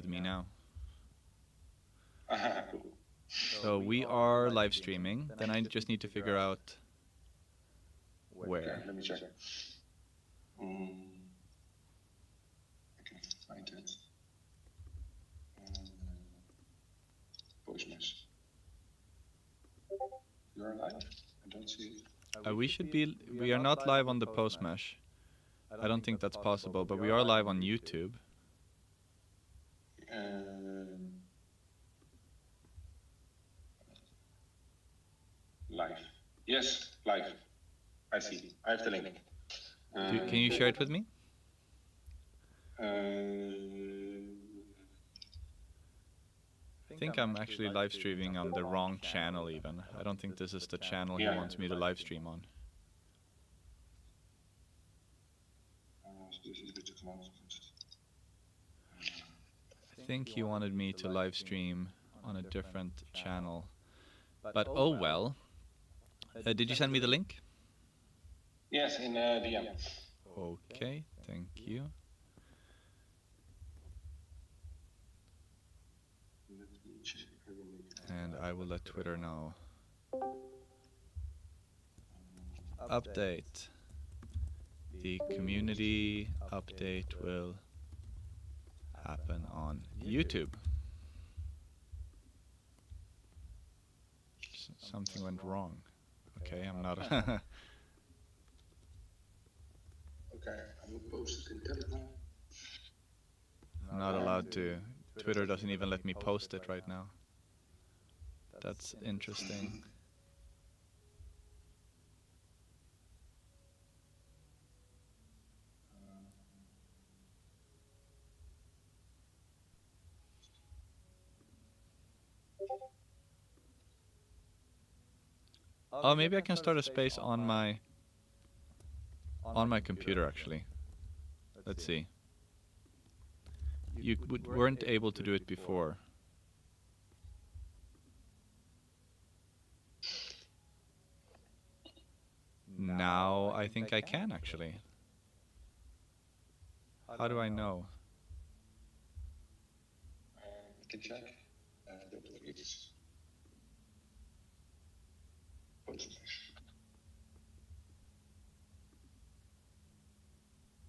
with me now. Cool. So we are live streaming. Then I just need to figure out Okay, where. let me check. Mm, I can find it. Posemesh. You're live? I don't see it. We are not live on the posemesh. I don't think that's possible, but we are live on YouTube. Live. Yes, live. I see. I have the link. Can you share it with me? I think I'm actually live streaming on the wrong channel even. I don't think this is the channel he wants me to live stream on. I think he wanted me to live stream on a different channel. But oh well. Did you send me the link? Yes, in DM. Okay, thank you. And I will let Twitter know. Update. The community update will happen on YouTube. Something went wrong. Okay, I'm not. Okay, I will post it in Telegram. I'm not allowed to. Twitter doesn't even let me post it right now. That's interesting. Oh, maybe I can start a space on my computer actually. Let's see. You weren't able to do it before. Now I think I can actually. How do I know? You can check. Don't worry, it's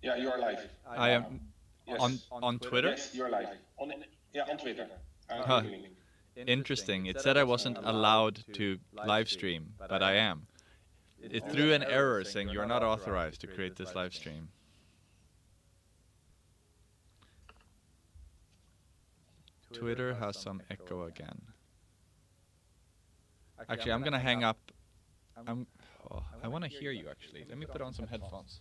yeah, you are live. I am Yes. on Twitter? Yes, you're live. On Twitter. Huh. Interesting. It said I wasn't allowed to live stream, but I am. It threw an error saying you're not authorized to create this live stream. Twitter has some echo again. Actually, I'm gonna hang up. I want to hear you actually. Let me put on some headphones.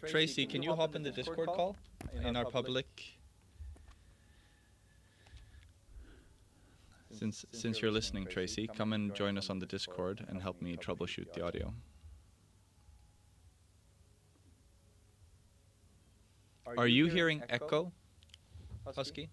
Tracy, can you hop in the Discord call in our public? Since you're listening, Tracy, come and join us on the Discord and help me troubleshoot the audio. Are you hearing echo, Husky?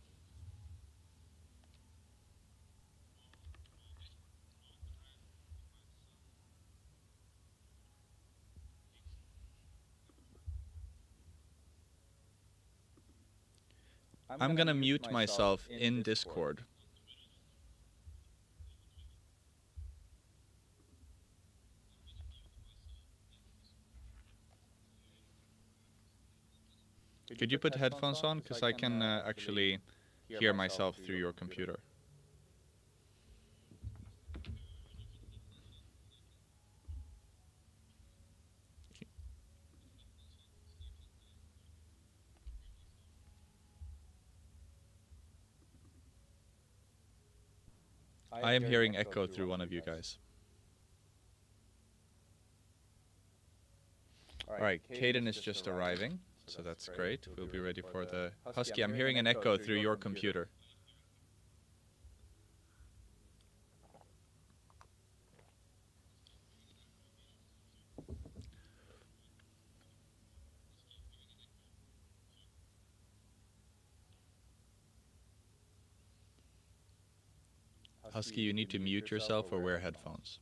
I'm gonna mute myself in Discord. Could you put headphones on? Because I can actually hear myself through your computer. I am hearing echo through one of you guys. Alright, Cayden is just arriving, so that's great. We'll be ready for the... Husky, I'm hearing an echo through your computer. Husky, you need to mute yourself or wear headphones.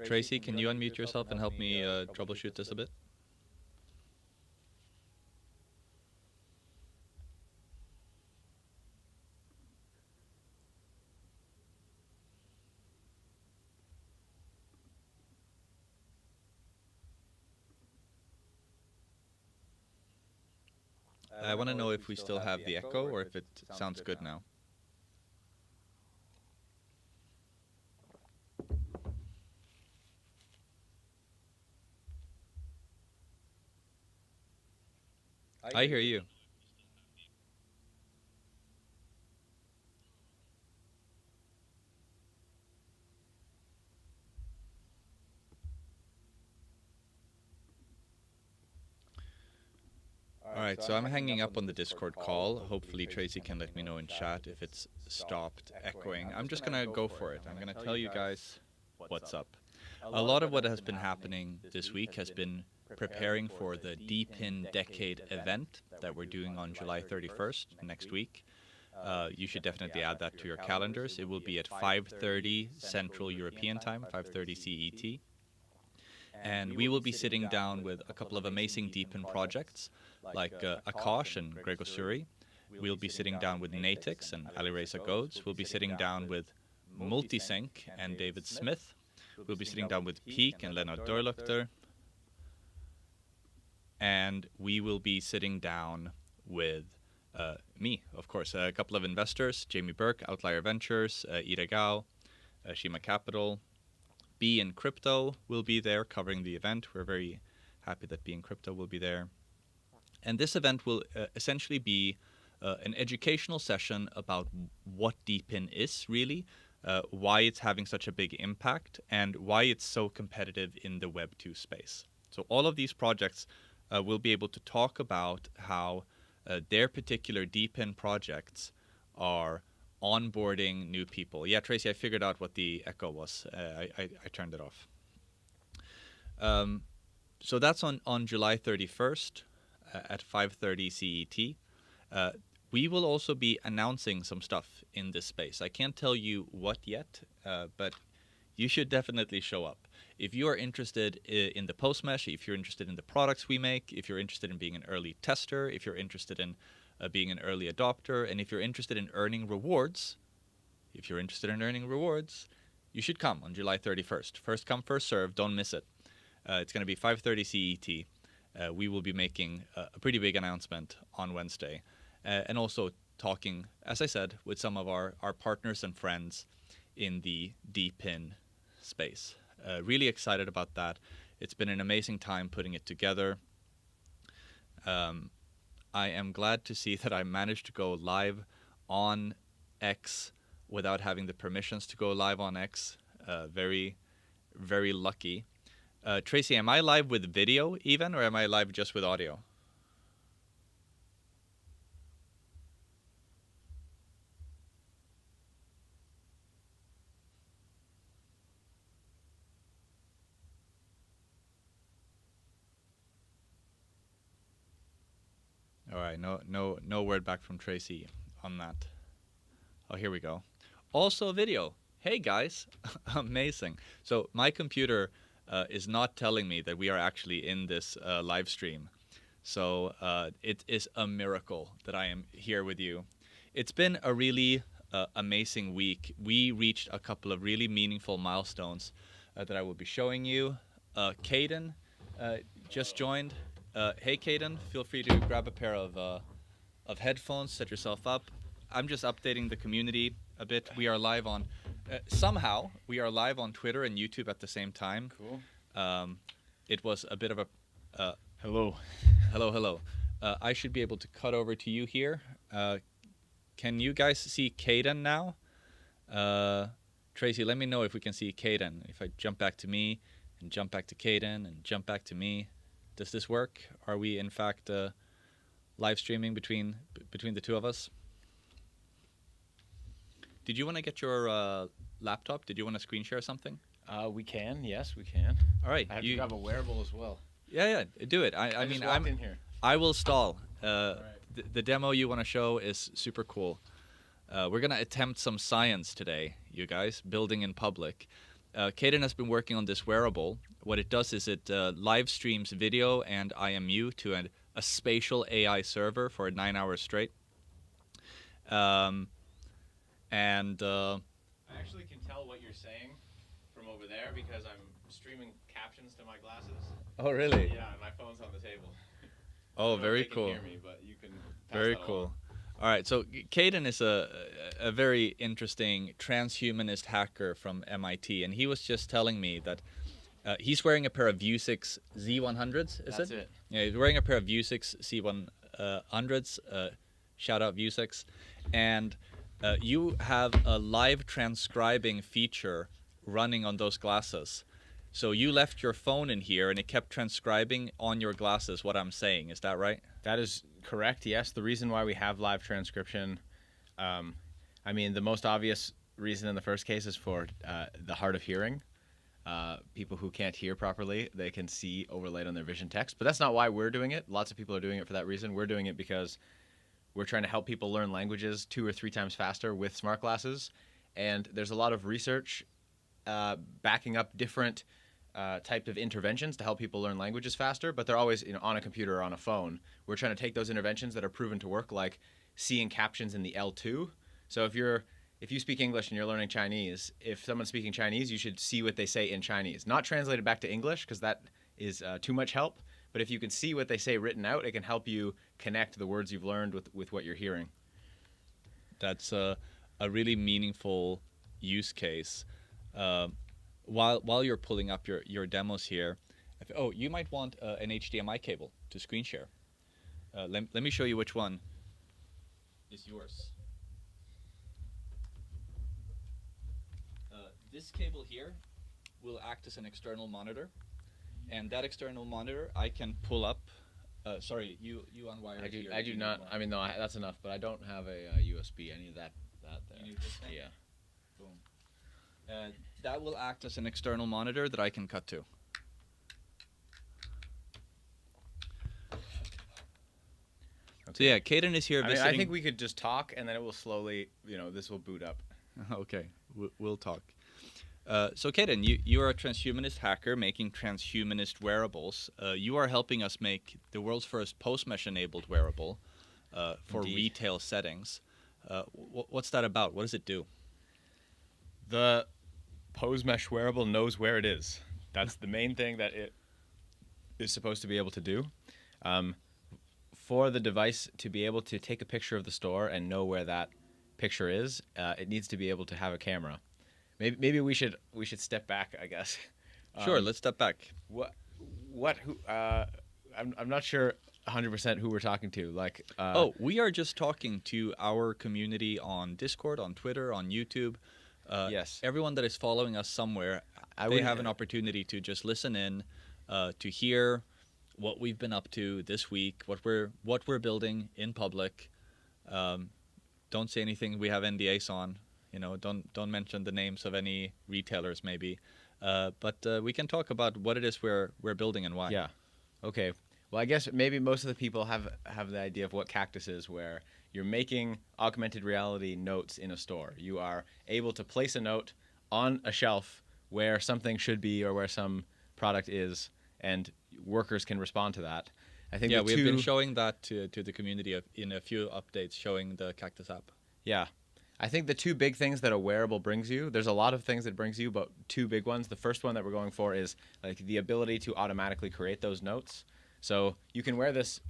Tracy, can you unmute yourself and help me troubleshoot this a bit? I want to know if we still have the echo or if it sounds good now. I hear you. All right, so I'm hanging up on the Discord call. Hopefully Tracy can let me know in chat if it's stopped echoing. I'm just going to go for it. I'm going to tell you guys what's up. A lot of what has been happening this week has been preparing for the DPIN Decade event that we're doing on July 31st, next week. You should definitely add that to your calendars. It will be at 5:30 Central European Time, 5:30 CET. And we will be sitting down with a couple of amazing DPIN projects like Akash and Gregor Suri. We'll be sitting down with Natix and Alireza Godes. We'll be sitting down with Multisync and David Smith. We'll be sitting down with Peak and Leonard Dorlöchter. And we will be sitting down with me, of course, a couple of investors, Jamie Burke, Outlier Ventures, Ida Gao, Shima Capital. B in Crypto will be there covering the event. We're very happy that B in Crypto will be there. And this event will essentially be an educational session about what DPIN is really, why it's having such a big impact, and why it's so competitive in the Web 2 space. So all of these projects will be able to talk about how their particular DPIN projects are onboarding new people. Yeah, Tracy, I figured out what the echo was. I turned it off. So that's on July 31st at 5:30 CET. We will also be announcing some stuff in this space. I can't tell you what yet, but you should definitely show up. If you are interested in the post-mesh, if you're interested in the products we make, if you're interested in being an early tester, if you're interested in being an early adopter, and if you're interested in earning rewards, you should come on July 31st. First come, first serve. Don't miss it. It's going to be 5:30 CET. We will be making a pretty big announcement on Wednesday, and also talking, as I said, with some of our partners and friends in the DPIN space. Really excited about that. It's been an amazing time putting it together. I am glad to see that I managed to go live on X without having the permissions to go live on X. Very, very lucky. Tracy, am I live with video even, or am I live just with audio? All right, no word back from Tracy on that. Oh, here we go. Also video. Hey guys, amazing. So my computer is not telling me that we are actually in this live stream. So it is a miracle that I am here with you. It's been a really amazing week. We reached a couple of really meaningful milestones that I will be showing you. Cayden just joined. Hey Cayden, feel free to grab a pair of headphones, set yourself up. I'm just updating the community a bit. We are live on, somehow, we are live on Twitter and YouTube at the same time. Cool. It was a bit of a... Hello. Hello. I should be able to cut over to you here. Can you guys see Cayden now? Tracy, let me know if we can see Cayden. If I jump back to me, and jump back to Cayden, and jump back to me. Does this work? Are we, in fact, live streaming between the two of us? Did you want to get your laptop? Did you want to screen share something? We can. Yes, we can. All right. I have to grab a wearable as well. Yeah, do it. I mean, I'm in here. I will stall. Right. The demo you want to show is super cool. We're gonna attempt some science today, you guys. Building in public. Cayden has been working on this wearable. What it does is it live streams video and IMU to a spatial AI server for 9 hours straight. I actually can tell what you're saying from over there because I'm streaming captions to my glasses. Oh, really? Yeah, and my phone's on the table. Oh, very cool. You can hear me, but you can pass Very that cool. along. All right, so Cayden is a very interesting transhumanist hacker from MIT, and he was just telling me that he's wearing a pair of Vuzix Z100s, is That's it? it. Yeah, he's wearing a pair of Vuzix C100s. Shout out Vuzix. And you have a live transcribing feature running on those glasses. So you left your phone in here, and it kept transcribing on your glasses what I'm saying. Is that right? That is correct, yes. The reason why we have live transcription, I mean, the most obvious reason in the first case is for the hard of hearing. People who can't hear properly, they can see overlaid on their vision text. But that's not why we're doing it. Lots of people are doing it for that reason. We're doing it because we're trying to help people learn languages 2 or 3 times faster with smart glasses. And there's a lot of research backing up different types of interventions to help people learn languages faster, but they're always on a computer or on a phone. We're trying to take those interventions that are proven to work, like seeing captions in the L2. So if you speak English and you're learning Chinese, if someone's speaking Chinese, you should see what they say in Chinese. Not translated back to English, because that is too much help. But if you can see what they say written out, it can help you connect the words you've learned with what you're hearing. That's a really meaningful use case. While you're pulling up your demos here, you might want an HDMI cable to screen share. Let me show you which one is yours. This cable here will act as an external monitor, and that external monitor I can pull up. Sorry, you unwire it here. I do not. I mean, no, that's enough. But I don't have a USB. I need that there. You need this thing? Yeah. Boom. That will act as an external monitor that I can cut to. Okay. So yeah, Cayden is here visiting. I think we could just talk, and then it will slowly, this will boot up. Okay, we'll talk. So Cayden, you are a transhumanist hacker making transhumanist wearables. You are helping us make the world's first posemesh-enabled wearable for Indeed. retail settings. What's that about? What does it do? The posemesh wearable knows where it is. That's the main thing that it is supposed to be able to do. For the device to be able to take a picture of the store and know where that picture is, it needs to be able to have a camera. Maybe we should step back, I guess. Sure, let's step back. I'm not sure 100% who we're talking to. We are just talking to our community on Discord, on Twitter, on YouTube. Yes. Everyone that is following us somewhere, they have an opportunity to just listen in, to hear what we've been up to this week, what we're building in public. Don't say anything we have NDAs on. Don't mention the names of any retailers, maybe. But we can talk about what it is we're building and why. Yeah. Okay. Well, I guess maybe most of the people have the idea of what Cactus is, where you're making augmented reality notes in a store. You are able to place a note on a shelf where something should be or where some product is, and workers can respond to that. I think we've been showing that to the community in a few updates, showing the Cactus app. Yeah. I think the 2 big things that a wearable brings you, there's a lot of things that it brings you, but 2 big ones. The first one that we're going for is the ability to automatically create those notes. So you can wear this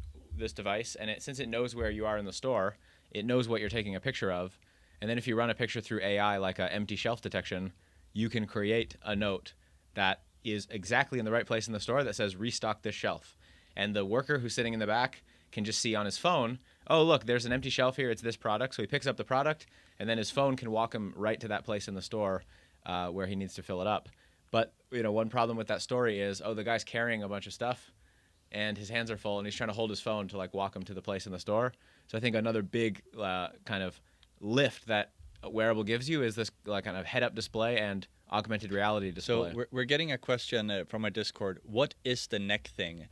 device, and since it knows where you are in the store, it knows what you're taking a picture of. And then if you run a picture through AI, like an empty shelf detection, you can create a note that is exactly in the right place in the store that says, restock this shelf. And the worker who's sitting in the back can just see on his phone, oh, look, there's an empty shelf here. It's this product. So he picks up the product, and then his phone can walk him right to that place in the store where he needs to fill it up. But one problem with that story is, the guy's carrying a bunch of stuff, and his hands are full, and he's trying to hold his phone to walk him to the place in the store. So I think another big kind of lift that a wearable gives you is this kind of head-up display and augmented reality display. So we're getting a question from our Discord. What is the neck thing?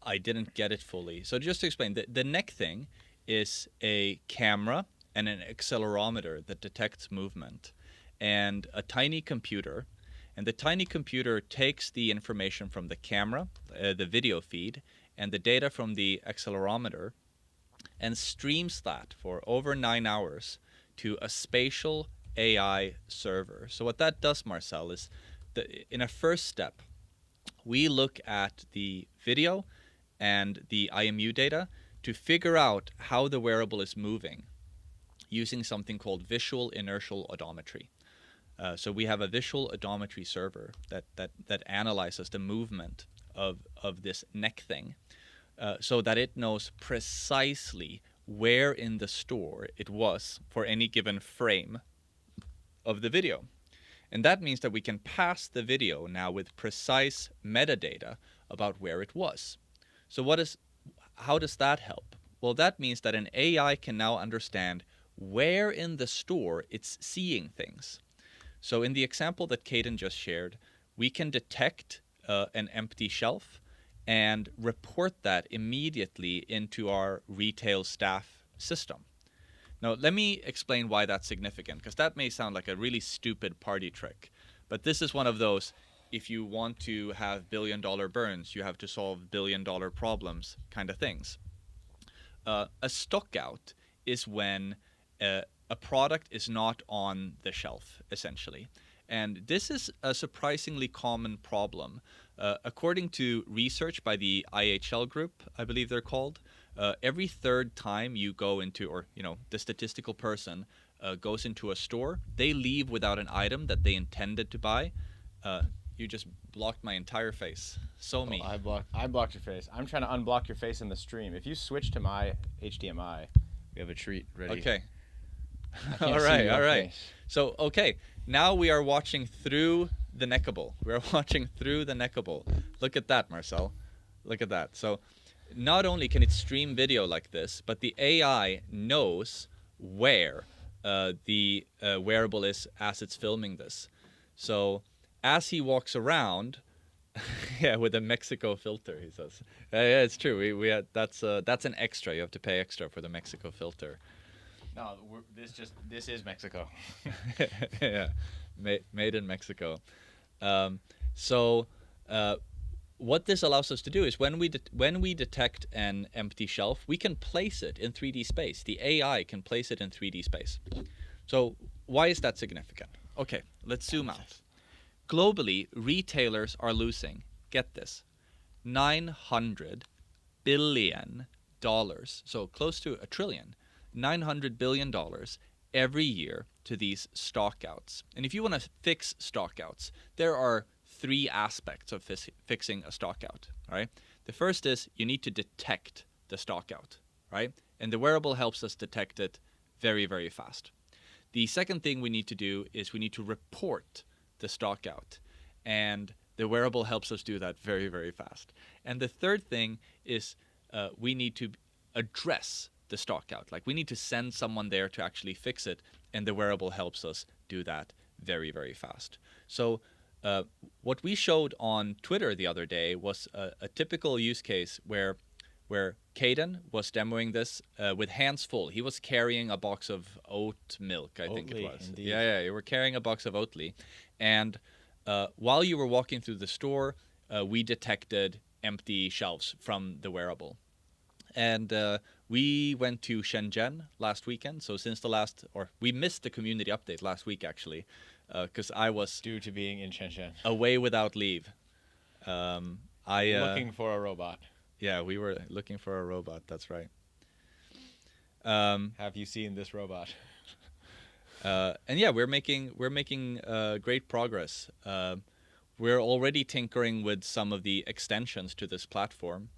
I didn't get it fully. So just to explain, the neck thing is a camera and an accelerometer that detects movement, and a tiny computer And the tiny computer takes the information from the camera, the video feed, and the data from the accelerometer, and streams that for over 9 hours to a spatial AI server. So what that does, Marcel, is in a first step, we look at the video and the IMU data to figure out how the wearable is moving using something called visual inertial odometry. So we have a visual odometry server that analyzes the movement of this neck thing, so that it knows precisely where in the store it was for any given frame of the video. And that means that we can pass the video now with precise metadata about where it was. So how does that help? Well, that means that an AI can now understand where in the store it's seeing things. So in the example that Cayden just shared, we can detect an empty shelf and report that immediately into our retail staff system. Now, let me explain why that's significant, because that may sound like a really stupid party trick, but this is one of those, if you want to have billion-dollar burns, you have to solve billion-dollar problems kind of things. A stockout is when a product is not on the shelf, essentially. And this is a surprisingly common problem. According to research by the IHL group, I believe they're called, every third time you go into, or the statistical person goes into a store, they leave without an item that they intended to buy. You just blocked my entire face. So me. I blocked your face. I'm trying to unblock your face in the stream. If you switch to my HDMI, we have a treat ready. Okay. All right. So, okay, now we are watching through the neckable. We are watching through the neckable. Look at that, Marcel. Look at that. So, not only can it stream video like this, but the AI knows where the wearable is as it's filming this. So, as he walks around, yeah, with a Mexico filter, he says. Yeah, it's true. We had, that's an extra. You have to pay extra for the Mexico filter. No, this is Mexico. Yeah, made in Mexico. What this allows us to do is when we detect an empty shelf, we can place it in 3D space. The AI can place it in 3D space. So why is that significant? Okay, let's zoom out. Globally, retailers are losing, get this, $900 billion, so close to $1 trillion. $900 billion every year to these stockouts. And if you want to fix stockouts, there are 3 aspects of fixing a stockout. All right. The first is you need to detect the stockout, right? And the wearable helps us detect it very, very fast. The second thing we need to do is we need to report the stockout, and the wearable helps us do that very, very fast. And the third thing is we need to address the stockout. Like, we need to send someone there to actually fix it, and the wearable helps us do that very, very fast. So what we showed on Twitter the other day was a typical use case where Cayden was demoing this with hands full. He was carrying a box of oat milk, I think it was. Indeed. Yeah, you were carrying a box of Oatly. And while you were walking through the store, we detected empty shelves from the wearable. And we went to Shenzhen last weekend. So we missed the community update last week, actually, because I was due to being in Shenzhen, away without leave. Looking for a robot. Yeah, we were looking for a robot. That's right. Have you seen this robot? And yeah, we're making great progress. We're already tinkering with some of the extensions to this platform.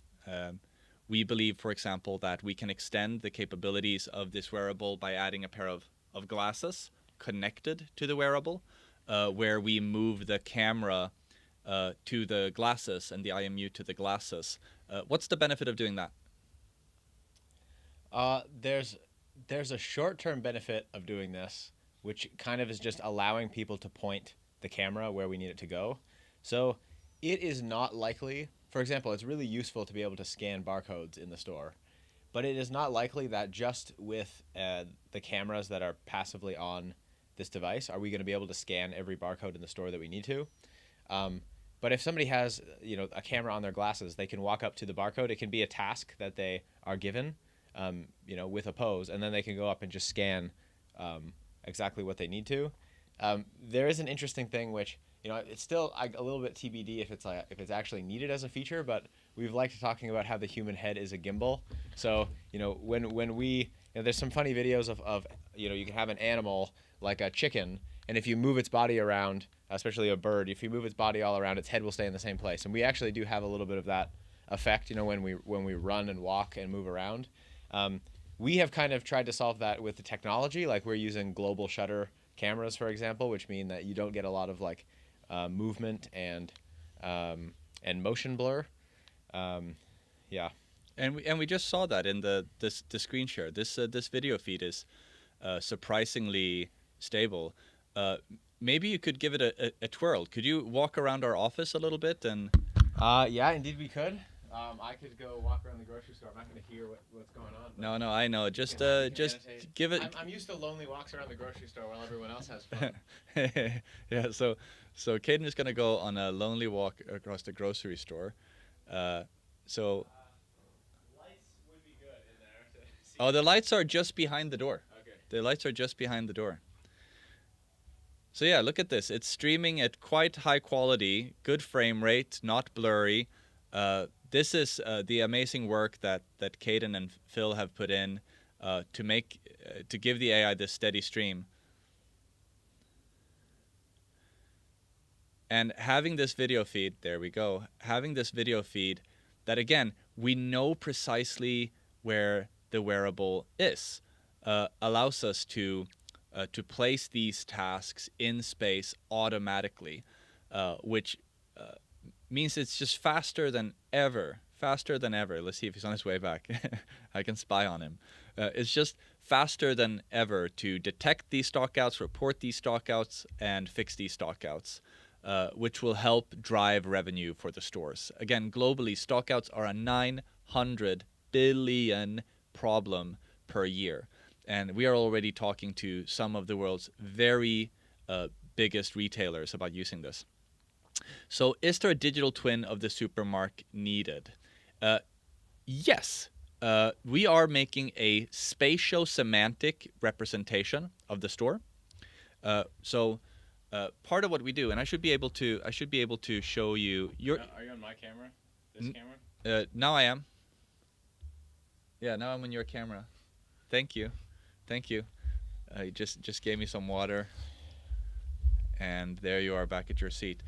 We believe, for example, that we can extend the capabilities of this wearable by adding a pair of glasses connected to the wearable, where we move the camera to the glasses and the IMU to the glasses. What's the benefit of doing that? There's a short-term benefit of doing this, which kind of is just allowing people to point the camera where we need it to go. So it is not likely, for example, it's really useful to be able to scan barcodes in the store, but it is not likely that just with the cameras that are passively on this device are we going to be able to scan every barcode in the store that we need to. But if somebody has, a camera on their glasses, they can walk up to the barcode. It can be a task that they are given, with a pose, and then they can go up and just scan exactly what they need to. There is an interesting thing which, it's still a little bit TBD if it's actually needed as a feature, but we've liked talking about how the human head is a gimbal. So, when we, there's some funny videos of you can have an animal like a chicken, and if you move its body around, especially a bird, if you move its body all around, its head will stay in the same place. And we actually do have a little bit of that effect, when we run and walk and move around. We have kind of tried to solve that with the technology, like we're using global shutter cameras, for example, which mean that you don't get a lot of movement and motion blur. Yeah. And we just saw that in the screen share. This video feed is surprisingly stable. Maybe you could give it a twirl. Could you walk around our office a little bit and? Yeah, indeed we could. I could go walk around the grocery store. I'm not going to hear what's going on. No, I know. Just give it. I'm used to lonely walks around the grocery store while everyone else has fun. Yeah. So Cayden is going to go on a lonely walk across the grocery store. So. Lights would be good in there. Oh, the lights are just behind the door. Okay. The lights are just behind the door. So yeah, look at this. It's streaming at quite high quality, good frame rate, not blurry. This is the amazing work that Cayden and Pihl have put in to give the AI this steady stream. And having this video feed, there we go, having this video feed that, again, we know precisely where the wearable is, allows us to place these tasks in space automatically, which means it's just faster than ever. Let's see if he's on his way back. I can spy on him. It's just faster than ever to detect these stockouts, report these stockouts, and fix these stockouts, which will help drive revenue for the stores. Again, globally, stockouts are a 900 billion problem per year. And we are already talking to some of the world's very biggest retailers about using this. So is there a digital twin of the supermarket needed? Yes. We are making a spatio-semantic representation of the store. So part of what we do, and I should be able to show you your. Are you on my camera? This camera? Now I am. Yeah, now I'm on your camera. Thank you. You just gave me some water, and there you are back at your seat.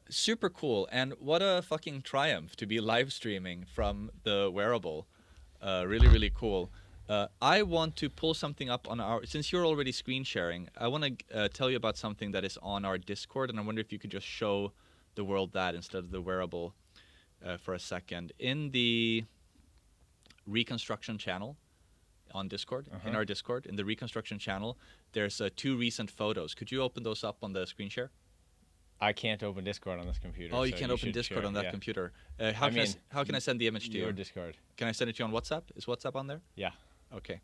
Super cool, and what a fucking triumph to be live streaming from the wearable. Really, really cool. I want to pull something up on since you're already screen sharing, I want to tell you about something that is on our Discord, and I wonder if you could just show the world that instead of the wearable for a second. In the reconstruction channel on Discord, in our Discord, in the reconstruction channel, there's 2 recent photos. Could you open those up on the screen share? I can't open Discord on this computer. Oh, you can't open Discord on that computer. How can I send the image to you? Your Discord. Can I send it to you on WhatsApp? Is WhatsApp on there? Yeah. Okay.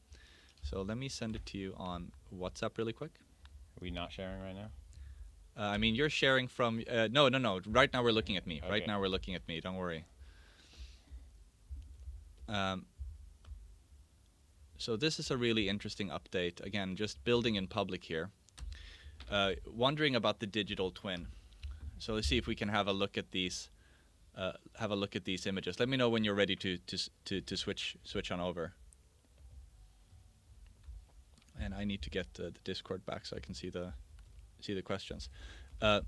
So let me send it to you on WhatsApp really quick. Are we not sharing right now? I mean, you're sharing from... No. Right now we're looking at me. Okay. Right now we're looking at me. Don't worry. So this is a really interesting update. Again, just building in public here. Wondering about the digital twin. So let's see if we can have a look at these. Images. Let me know when you're ready to switch on over. And I need to get the Discord back so I can see the questions.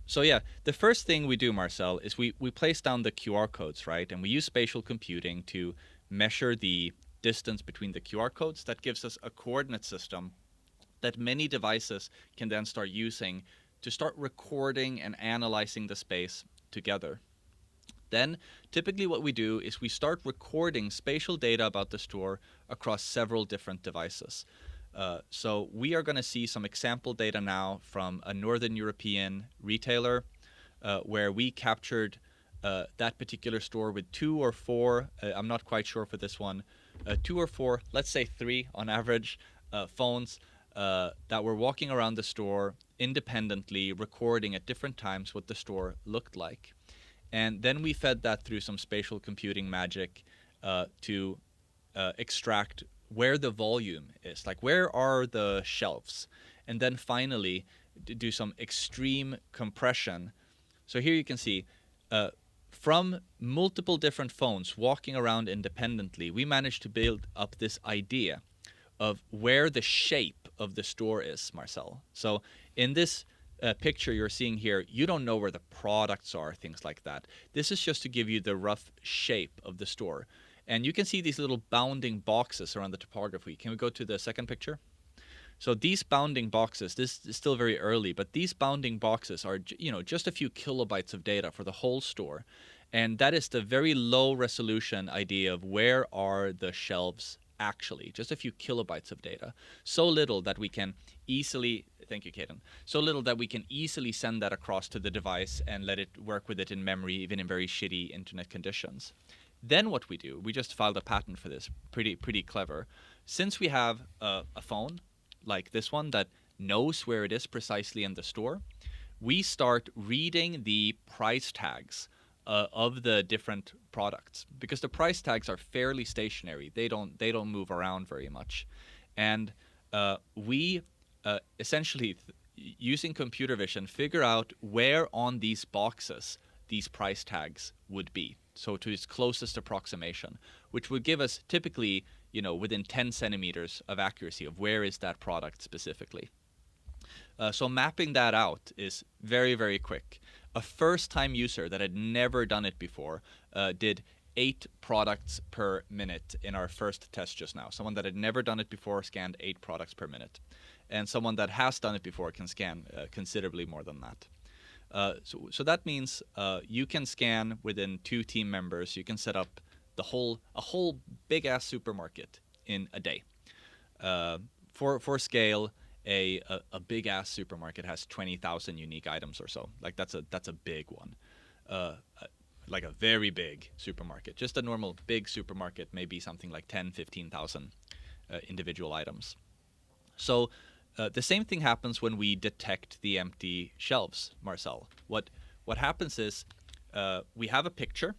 So yeah, the first thing we do, Marcel, is we place down the QR codes, right? And we use spatial computing to measure the distance between the QR codes. That gives us a coordinate system that many devices can then start using to start recording and analyzing the space together. Then, typically what we do is we start recording spatial data about the store across several different devices. So we are going to see some example data now from a Northern European retailer where we captured that particular store with 2 or 4, I'm not quite sure for this one, 2 or 4, let's say 3 on average, phones that were walking around the store independently recording at different times what the store looked like. And then we fed that through some spatial computing magic to extract where the volume is, like where are the shelves, and then finally do some extreme compression. So here you can see from multiple different phones walking around independently, we managed to build up this idea of where the shape of the store is, Marcel. So in this picture you're seeing here, you don't know where the products are, things like that. This is just to give you the rough shape of the store. And you can see these little bounding boxes around the topography. Can we go to the second picture? So these bounding boxes, this is still very early, but these bounding boxes are, just a few kilobytes of data for the whole store. And that is the very low resolution idea of where are the shelves actually, just a few kilobytes of data. So little that we can easily, thank you, Cayden, so little that we can easily send that across to the device and let it work with it in memory, even in very shitty internet conditions. Then what we do, we just filed a patent for this, pretty clever. Since we have a phone like this one that knows where it is precisely in the store, we start reading the price tags of the different products, because the price tags are fairly stationary. They don't move around very much, and we essentially using computer vision figure out where on these boxes these price tags would be. So to its closest approximation, which would give us typically, within 10 centimeters of accuracy of where is that product specifically. So mapping that out is very, very quick. A first-time user that had never done it before did 8 products per minute in our first test just now. Someone that had never done it before scanned 8 products per minute. And someone that has done it before can scan considerably more than that. So that means you can scan within 2 team members. You can set up a whole big ass supermarket in a day. For scale, a big ass supermarket has 20,000 unique items or so. Like that's a big one. Like a very big supermarket. Just a normal big supermarket may be something like 10, 15,000 individual items. So the same thing happens when we detect the empty shelves, Marcel. What happens is we have a picture,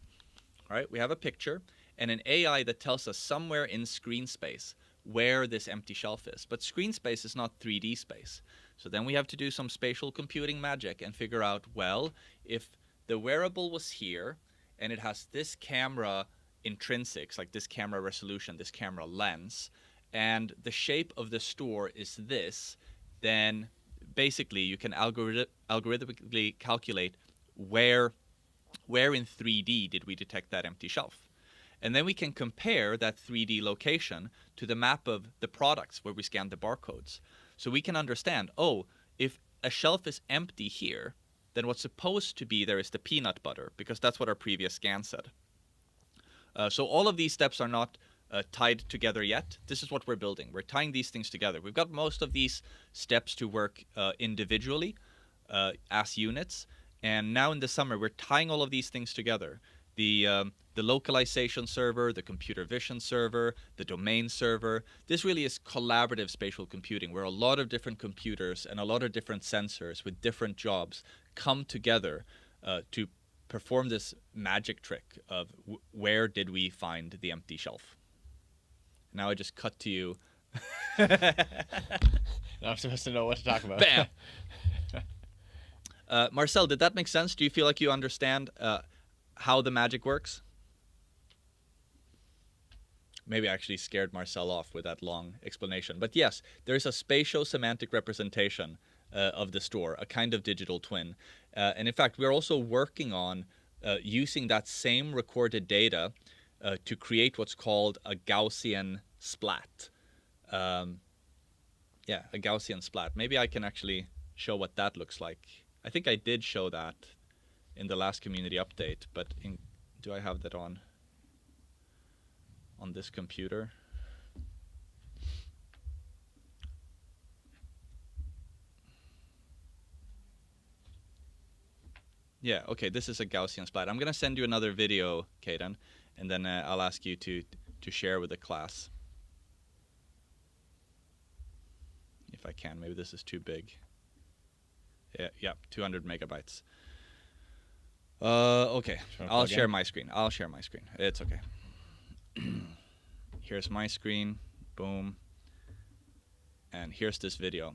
right? We have a picture and an AI that tells us somewhere in screen space where this empty shelf is. But screen space is not 3D space. So then we have to do some spatial computing magic and figure out, well, if the wearable was here and it has this camera intrinsics, like this camera resolution, this camera lens, and the shape of the store is this, then basically you can algorithmically calculate where in 3D did we detect that empty shelf. And then we can compare that 3D location to the map of the products where we scanned the barcodes. So we can understand, if a shelf is empty here, then what's supposed to be there is the peanut butter, because that's what our previous scan said. So all of these steps are not tied together yet. This is what we're building. We're tying these things together. We've got most of these steps to work individually as units. And now in the summer, we're tying all of these things together. The localization server, the computer vision server, the domain server. This really is collaborative spatial computing, where a lot of different computers and a lot of different sensors with different jobs come together to perform this magic trick of where did we find the empty shelf. Now I just cut to you. I'm supposed to know what to talk about. Bam! Marcel, did that make sense? Do you feel like you understand how the magic works? Maybe I actually scared Marcel off with that long explanation. But yes, there's a spatio-semantic representation of the store, a kind of digital twin. And in fact, we're also working on using that same recorded data to create what's called a Gaussian splat. A Gaussian splat. Maybe I can actually show what that looks like. I think I did show that in the last community update, but do I have that on this computer? Yeah, okay, this is a Gaussian splat. I'm going to send you another video, Cayden, and then I'll ask you to share with the class. If I can. Maybe this is too big. Yeah, 200 megabytes. Okay, I'll share my screen. It's okay. Here's my screen. Boom. And here's this video.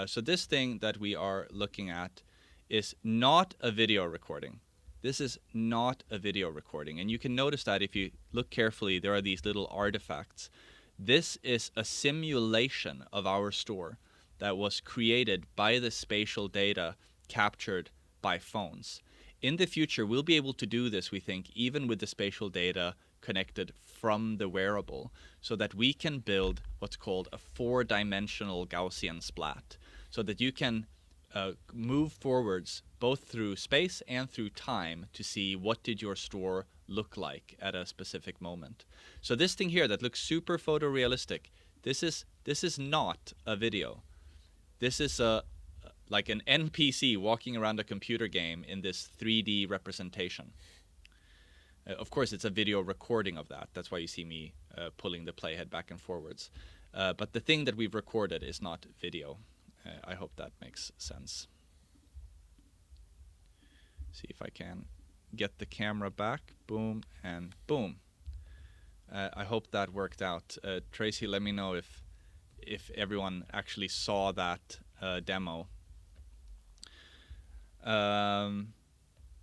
So this thing that we are looking at is not a video recording. This is not a video recording. And you can notice that if you look carefully, there are these little artifacts. This is a simulation of our store that was created by the spatial data captured by phones. In the future, we'll be able to do this, we think, even with the spatial data connected from the wearable, so that we can build what's called a 4-dimensional Gaussian splat, so that you can move forwards both through space and through time to see what did your store look like at a specific moment. So this thing here that looks super photorealistic, this is not a video. This is like an NPC walking around a computer game in this 3D representation. Of course, it's a video recording of that. That's why you see me pulling the playhead back and forwards. But the thing that we've recorded is not video. I hope that makes sense. See if I can get the camera back. Boom and boom. I hope that worked out. Tracy, let me know if everyone actually saw that demo.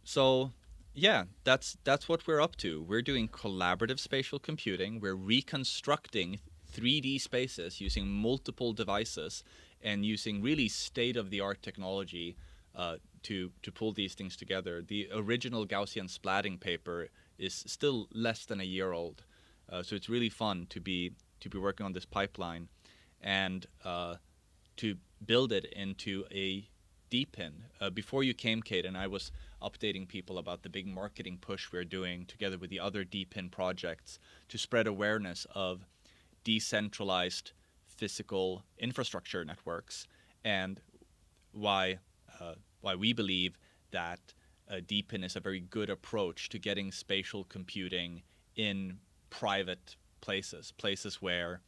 So yeah, that's what we're up to. We're doing collaborative spatial computing. We're reconstructing 3D spaces using multiple devices and using really state-of-the-art technology to pull these things together. The original Gaussian splatting paper is still less than a year old, so it's really fun to be working on this pipeline and to build it into a DPIN. Before you came, Cayden, I was updating people about the big marketing push we're doing together with the other DPIN projects to spread awareness of decentralized physical infrastructure networks, and why we believe that DPIN is a very good approach to getting spatial computing in private places where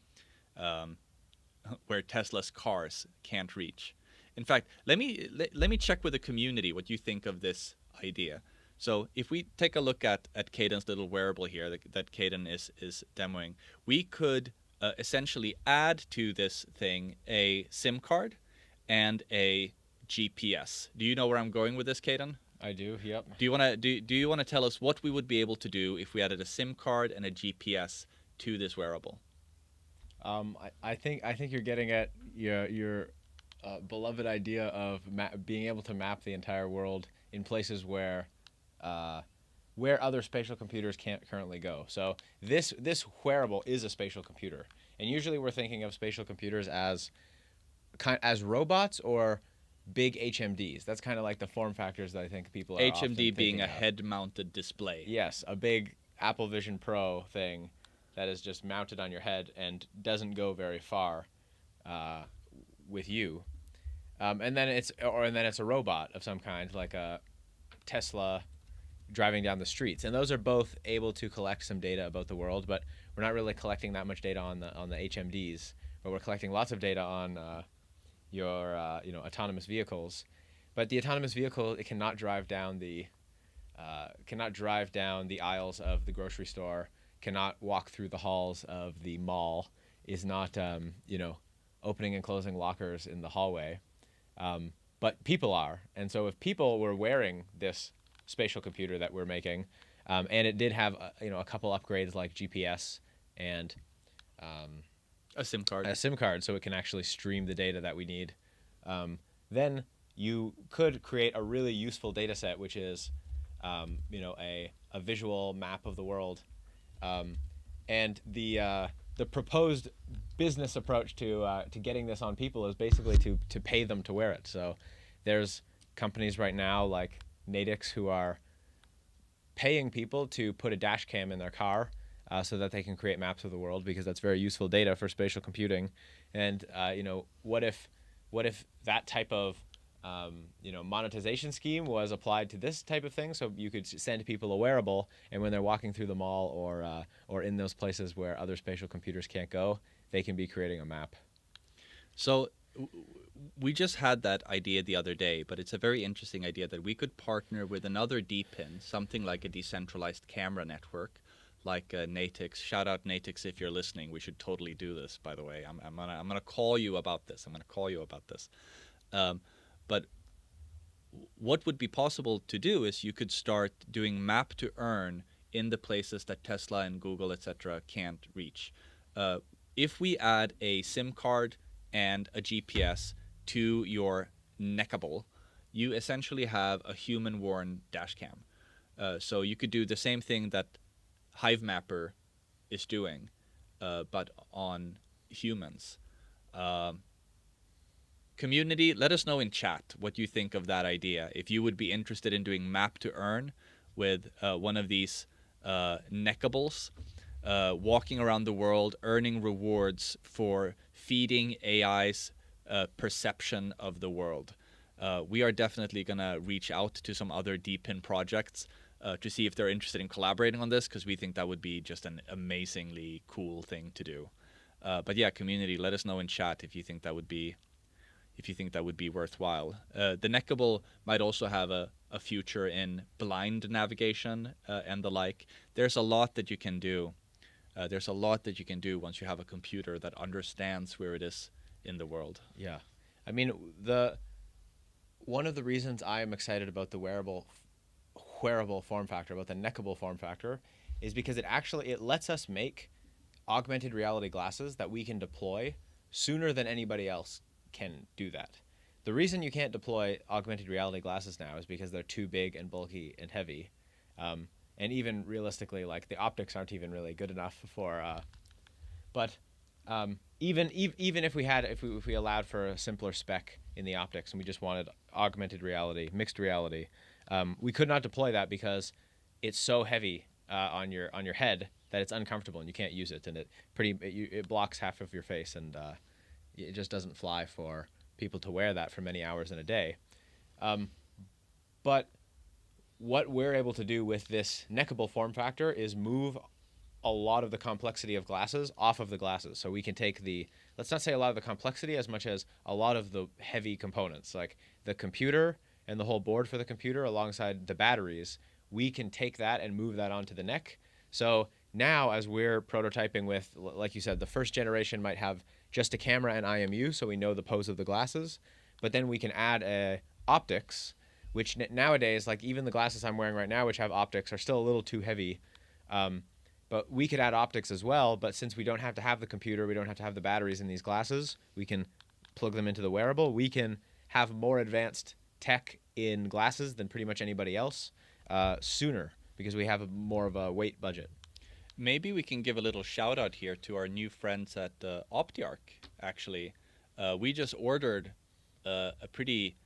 Tesla's cars can't reach. In fact, let me check with the community what you think of this idea. So if we take a look at Cayden's little wearable here that Cayden is demoing, we could essentially add to this thing a SIM card and a GPS. Do you know where I'm going with this, Cayden? I do. Yep. Do you want to tell us what we would be able to do if we added a SIM card and a GPS to this wearable? I think you're getting at your beloved idea of being able to map the entire world in places where other spatial computers can't currently go. So this wearable is a spatial computer, and usually we're thinking of spatial computers as robots or big HMDs. That's kind of like the form factors that I think people are HMD being a of. head-mounted display. Yes, a big Apple Vision Pro thing that is just mounted on your head and doesn't go very far with you. And then it's a robot of some kind, like a Tesla driving down the streets. And those are both able to collect some data about the world, but we're not really collecting that much data on the HMDs, but we're collecting lots of data on your autonomous vehicles. But the autonomous vehicle, it cannot drive down the aisles of the grocery store, cannot walk through the halls of the mall, is not opening and closing lockers in the hallway. But people are. And so if people were wearing this spatial computer that we're making, and it did have a couple upgrades like GPS and a SIM card, so it can actually stream the data that we need, then you could create a really useful data set, which is a visual map of the world. And the proposed business approach to getting this on people is basically to pay them to wear it. So there's companies right now like Nadix who are paying people to put a dash cam in their car so that they can create maps of the world, because that's very useful data for spatial computing. And what if that type of monetization scheme was applied to this type of thing, so you could send people a wearable, and when they're walking through the mall or in those places where other spatial computers can't go, they can be creating a map. So we just had that idea the other day, but it's a very interesting idea that we could partner with another DPIN, something like a decentralized camera network, like Natix. Shout out Natix if you're listening. We should totally do this, by the way. I'm gonna call you about this. But what would be possible to do is you could start doing map to earn in the places that Tesla and Google, etc., can't reach. If we add a SIM card and a GPS to your neckable, you essentially have a human-worn dash cam. So you could do the same thing that HiveMapper is doing, but on humans. Community, let us know in chat what you think of that idea. If you would be interested in doing map to earn with one of these neckables, walking around the world, earning rewards for feeding AI's perception of the world. We are definitely going to reach out to some other DPIN projects to see if they're interested in collaborating on this, because we think that would be just an amazingly cool thing to do. But yeah, community, let us know in chat if you think that would be worthwhile. The neckable might also have a future in blind navigation and the like. There's a lot that you can do. Once you have a computer that understands where it is in the world. Yeah. I mean, one of the reasons I am excited about the wearable form factor, about the neckable form factor, is because it lets us make augmented reality glasses that we can deploy sooner than anybody else can do that. The reason you can't deploy augmented reality glasses now is because they're too big and bulky and heavy. And even realistically, like, the optics aren't even really good enough for. Even if we allowed for a simpler spec in the optics and we just wanted augmented reality, mixed reality, we could not deploy that because it's so heavy on your head that it's uncomfortable and you can't use it, and it blocks half of your face, and it just doesn't fly for people to wear that for many hours in a day. But what we're able to do with this neckable form factor is move a lot of the complexity of glasses off of the glasses. So we can take let's not say a lot of the complexity as much as a lot of the heavy components, like the computer and the whole board for the computer alongside the batteries. We can take that and move that onto the neck. So now, as we're prototyping with, like you said, the first generation might have just a camera and IMU, so we know the pose of the glasses. But then we can add optics, which nowadays, like even the glasses I'm wearing right now, which have optics, are still a little too heavy. But we could add optics as well. But since we don't have to have the computer, we don't have to have the batteries in these glasses, we can plug them into the wearable. We can have more advanced tech in glasses than pretty much anybody else sooner, because we have more of a weight budget. Maybe we can give a little shout out here to our new friends at Optiarc. Actually, we just ordered a pretty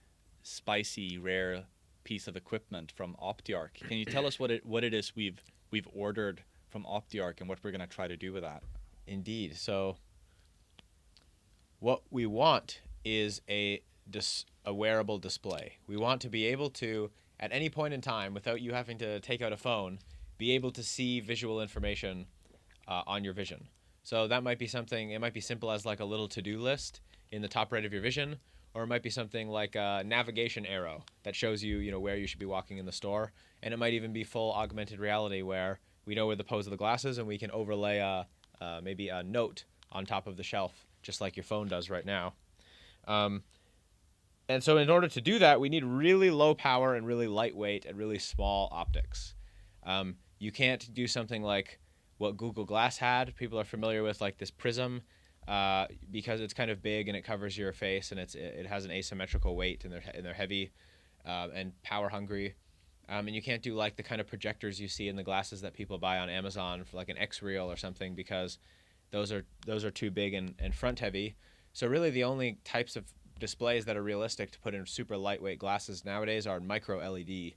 spicy, rare piece of equipment from Optiarc. Can you tell us what it is we've ordered from Optiarc and what we're going to try to do with that? Indeed. So what we want is a wearable display. We want to be able to, at any point in time, without you having to take out a phone, be able to see visual information on your vision. So that might be something, it might be simple as like a little to-do list in the top right of your vision, or it might be something like a navigation arrow that shows you, where you should be walking in the store. And it might even be full augmented reality where we know where the pose of the glasses and we can overlay maybe a note on top of the shelf, just like your phone does right now. And so in order to do that, we need really low power and really lightweight and really small optics. You can't do something like what Google Glass had. People are familiar with, like, this prism, because it's kind of big and it covers your face, and it has an asymmetrical weight, and they're heavy and power hungry. And you can't do like the kind of projectors you see in the glasses that people buy on Amazon for like an X-Reel or something, because those are too big and front heavy. So really the only types of displays that are realistic to put in super lightweight glasses nowadays are micro LED.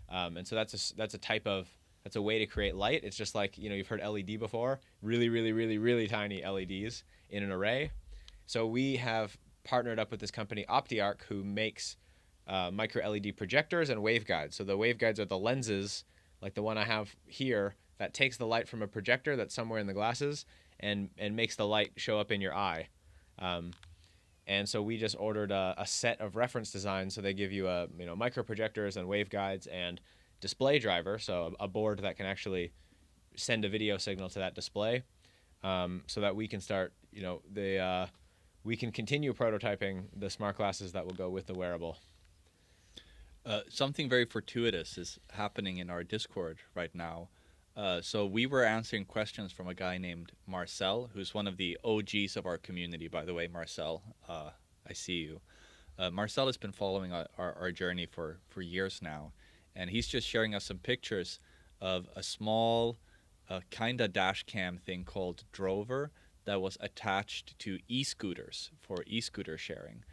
And so that's a way to create light. It's just like, you've heard LED before, really, really, really, really tiny LEDs in an array. So we have partnered up with this company Optiarc, who makes micro LED projectors and waveguides. So the waveguides are the lenses, like the one I have here, that takes the light from a projector that's somewhere in the glasses and makes the light show up in your eye. And so we just ordered a set of reference designs. So they give you micro projectors and waveguides and display driver, so a board that can actually send a video signal to that display, so that we can start, we can continue prototyping the smart glasses that will go with the wearable. Something very fortuitous is happening in our Discord right now. So we were answering questions from a guy named Marcel, who's one of the OGs of our community, by the way. Marcel, I see you. Marcel has been following our journey for years now, and he's just sharing us some pictures of a small kind of dash cam thing called Drover that was attached to e-scooters for e-scooter sharing,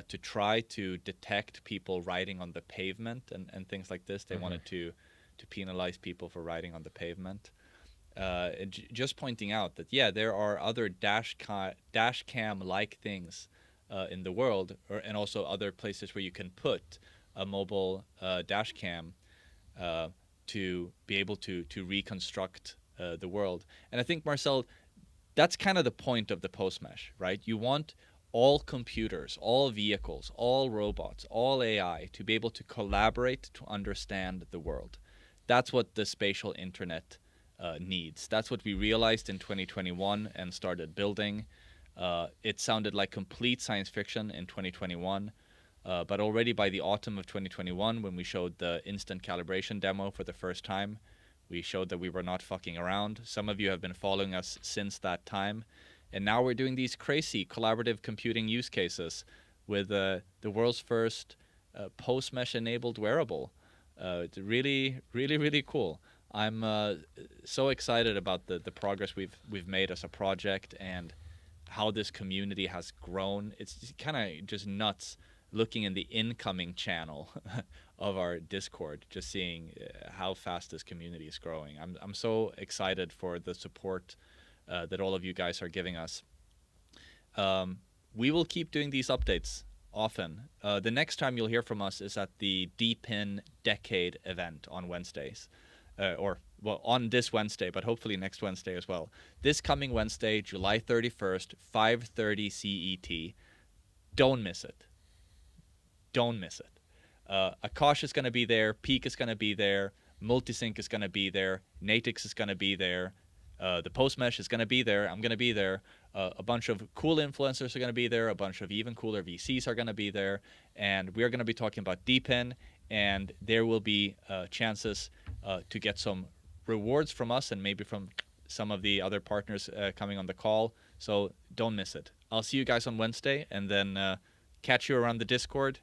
to try to detect people riding on the pavement and things like this. They wanted to penalize people for riding on the pavement. Just pointing out that, yeah, there are other dash cam-like things in the world, and also other places where you can put a mobile dash cam to be able to reconstruct the world. And I think, Marcel, that's kind of the point of the posemesh, right? You want all computers, all vehicles, all robots, all AI to be able to collaborate to understand the world. That's what the spatial internet needs. That's what we realized in 2021 and started building. It sounded like complete science fiction in 2021, but already by the autumn of 2021, when we showed the instant calibration demo for the first time, we showed that we were not fucking around. Some of you have been following us since that time, and now we're doing these crazy collaborative computing use cases with the world's first posemesh-enabled wearable. It's really, really, really cool. I'm so excited about the progress we've made as a project and how this community has grown. It's kind of just nuts looking in the incoming channel of our Discord, just seeing how fast this community is growing. I'm so excited for the support that all of you guys are giving us. We will keep doing these updates often. The next time you'll hear from us is at the DPIN Decade event on Wednesdays. On this Wednesday, but hopefully next Wednesday as well. This coming Wednesday, July 31st, 5:30 CET. Don't miss it. Don't miss it. Akash is going to be there. Peak is going to be there. Multisync is going to be there. Natix is going to be there. The Posemesh is going to be there. I'm going to be there. A bunch of cool influencers are going to be there. A bunch of even cooler VCs are going to be there. And we're going to be talking about DPIN. And there will be chances to get some rewards from us and maybe from some of the other partners coming on the call. So don't miss it. I'll see you guys on Wednesday, and then catch you around the Discord.